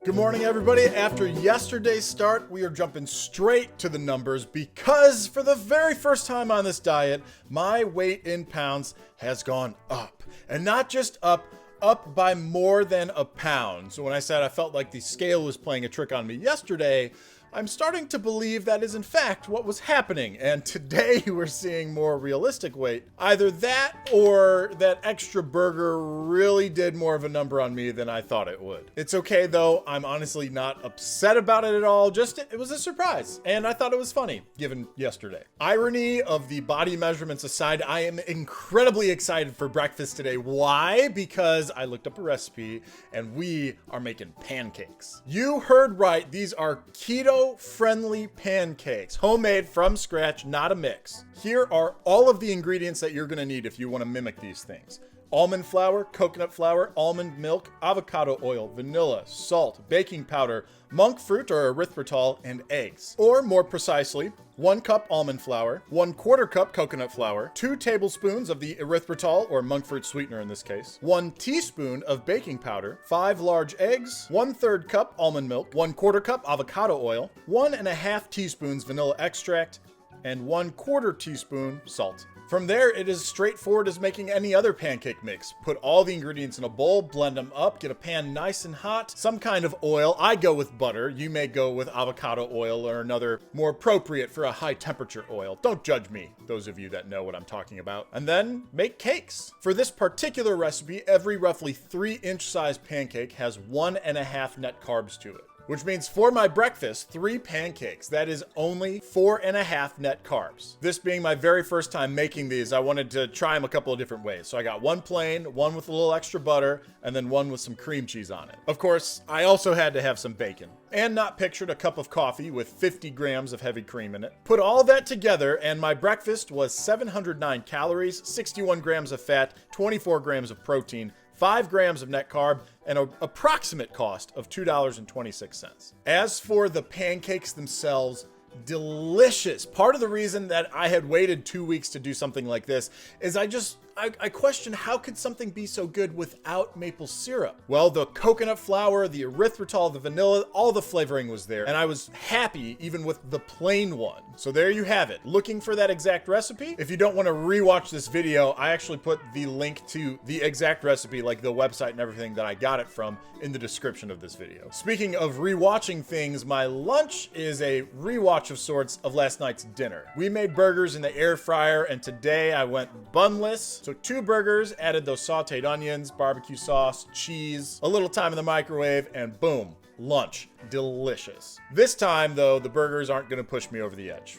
Good morning, everybody. After yesterday's start, we are jumping straight to the numbers because for the very first time on this diet, my weight in pounds has gone up. And not just up by more than a pound. So when I said I felt like the scale was playing a trick on me yesterday, I'm starting to believe that is in fact what was happening. And today we're seeing more realistic weight. Either that or that extra burger really did more of a number on me than I thought it would. It's okay though. I'm honestly not upset about it at all. Just it was a surprise. And I thought it was funny given yesterday. Irony of the body measurements aside, I am incredibly excited for breakfast today. Why? Because I looked up a recipe and we are making pancakes. You heard right. These are keto-friendly pancakes, homemade from scratch, not a mix. Here are all of the ingredients that you're gonna need if you wanna mimic these things. Almond flour, coconut flour, almond milk, avocado oil, vanilla, salt, baking powder, monk fruit or erythritol, and eggs. Or more precisely, 1 cup almond flour, 1/4 cup coconut flour, 2 tablespoons of the erythritol or monk fruit sweetener in this case, 1 teaspoon of baking powder, 5 large eggs, 1/3 cup almond milk, 1/4 cup avocado oil, 1.5 teaspoons vanilla extract, and 1/4 teaspoon salt. From there, it is straightforward as making any other pancake mix. Put all the ingredients in a bowl, blend them up, get a pan nice and hot, some kind of oil. I go with butter. You may go with avocado oil or another more appropriate for a high temperature oil. Don't judge me, those of you that know what I'm talking about. And then make cakes. For this particular recipe, every roughly 3-inch size pancake has 1.5 net carbs to it. Which means for my breakfast, 3 pancakes. That is only 4.5 net carbs. This being my very first time making these, I wanted to try them a couple of different ways. So I got one plain, one with a little extra butter, and then one with some cream cheese on it. Of course, I also had to have some bacon. And not pictured a cup of coffee with 50 grams of heavy cream in it. Put all that together, and my breakfast was 709 calories, 61 grams of fat, 24 grams of protein, 5 grams of net carb, and an approximate cost of $2.26. As for the pancakes themselves, delicious. Part of the reason that I had waited 2 weeks to do something like this is I question how could something be so good without maple syrup? Well, the coconut flour, the erythritol, the vanilla, all the flavoring was there. And I was happy even with the plain one. So there you have it. Looking for that exact recipe? If you don't want to rewatch this video, I actually put the link to the exact recipe, like the website and everything that I got it from, in the description of this video. Speaking of rewatching things, my lunch is a rewatch of sorts of last night's dinner. We made burgers in the air fryer, and today I went bunless. So 2 burgers, added those sauteed onions, barbecue sauce, cheese, a little time in the microwave, and boom, lunch. Delicious. This time, though, the burgers aren't going to push me over the edge.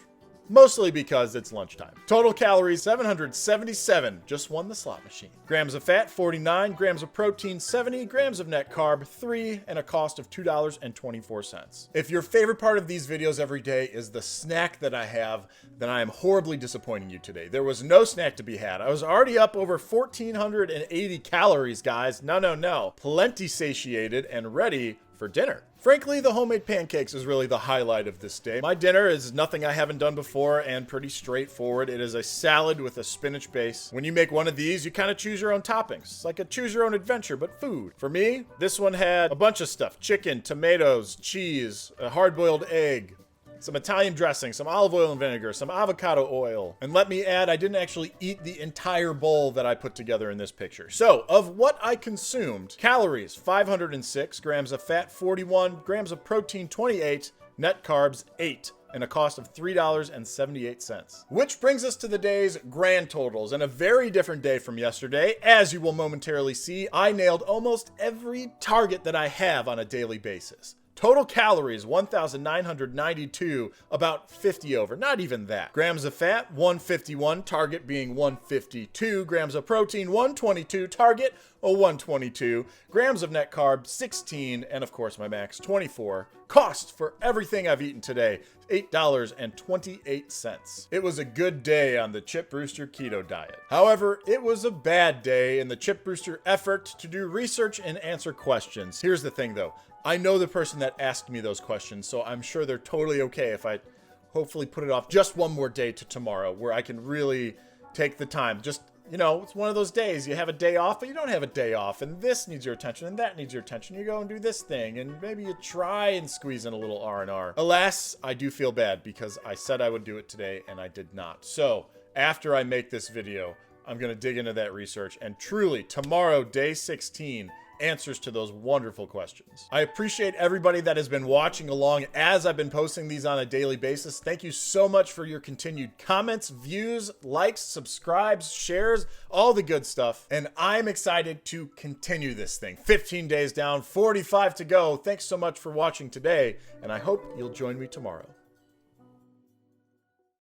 Mostly because it's lunchtime. Total calories, 777. Just won the slot machine. Grams of fat, 49. Grams of protein, 70. Grams of net carb, 3. And a cost of $2.24. If your favorite part of these videos every day is the snack that I have, then I am horribly disappointing you today. There was no snack to be had. I was already up over 1,480 calories, guys. No. Plenty satiated and ready for dinner. Frankly, the homemade pancakes is really the highlight of this day. My dinner is nothing I haven't done before and pretty straightforward. It is a salad with a spinach base. When you make one of these, you kind of choose your own toppings. It's like a choose your own adventure, but food. For me, this one had a bunch of stuff. Chicken, tomatoes, cheese, a hard-boiled egg, some Italian dressing, some olive oil and vinegar, some avocado oil. And let me add, I didn't actually eat the entire bowl that I put together in this picture. So, of what I consumed, calories, 506, grams of fat, 41, grams of protein, 28, net carbs, 8, and a cost of $3.78. Which brings us to the day's grand totals, and a very different day from yesterday. As you will momentarily see, I nailed almost every target that I have on a daily basis. Total calories, 1,992, about 50 over, not even that. Grams of fat, 151, target being 152. Grams of protein, 122, target, 122. Grams of net carb, 16, and of course my max, 24. Cost for everything I've eaten today, $8.28. It was a good day on the Chip Brewster keto diet. However, it was a bad day in the Chip Brewster effort to do research and answer questions. Here's the thing though. I know the person that asked me those questions, so I'm sure they're totally okay if I hopefully put it off just one more day to tomorrow where I can really take the time. Just you know, it's one of those days. You have a day off, but you don't have a day off. And this needs your attention and that needs your attention. You go and do this thing. And maybe you try and squeeze in a little R&R. Alas, I do feel bad because I said I would do it today and I did not. So after I make this video, I'm going to dig into that research. And truly, tomorrow, day 16, answers to those wonderful questions. I appreciate everybody that has been watching along as I've been posting these on a daily basis. Thank you so much for your continued comments, views, likes, subscribes, shares, all the good stuff. And I'm excited to continue this thing. 15 days down, 45 to go. Thanks so much for watching today, and I hope you'll join me tomorrow.